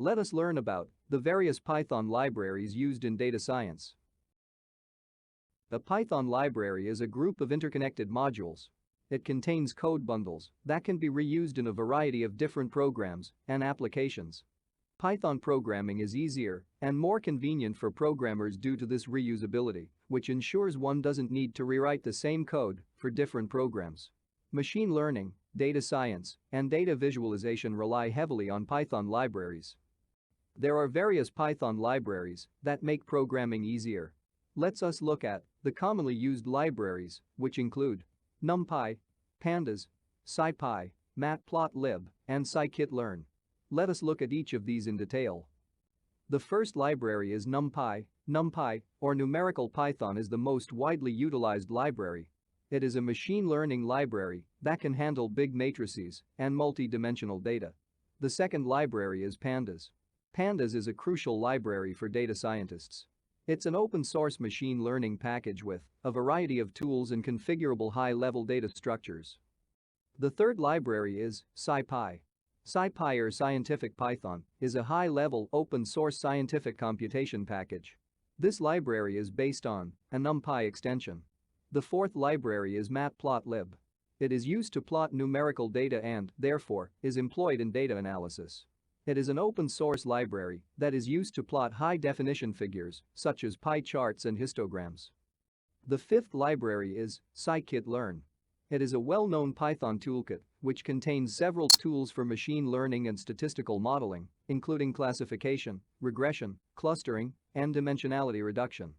Let us learn about the various Python libraries used in data science. A Python library is a group of interconnected modules. It contains code bundles that can be reused in a variety of different programs and applications. Python programming is easier and more convenient for programmers due to this reusability, which ensures one doesn't need to rewrite the same code for different programs. Machine learning, data science, and data visualization rely heavily on Python libraries. There are various Python libraries that make programming easier. Let's look at the commonly used libraries, which include NumPy, Pandas, SciPy, Matplotlib, and scikit-learn. Let us look at each of these in detail. The first library is NumPy. NumPy, or numerical Python, is the most widely utilized library. It is a machine learning library that can handle big matrices and multi-dimensional data. The second library is Pandas. Pandas is a crucial library for data scientists. It's an open-source machine learning package with a variety of tools and configurable high-level data structures. The third library is SciPy. SciPy, or Scientific Python, is a high-level open-source scientific computation package. This library is based on a NumPy extension. The fourth library is Matplotlib. It is used to plot numerical data and, therefore, is employed in data analysis. It is an open-source library that is used to plot high-definition figures, such as pie charts and histograms. The fifth library is scikit-learn. It is a well-known Python toolkit which contains several tools for machine learning and statistical modeling, including classification, regression, clustering, and dimensionality reduction.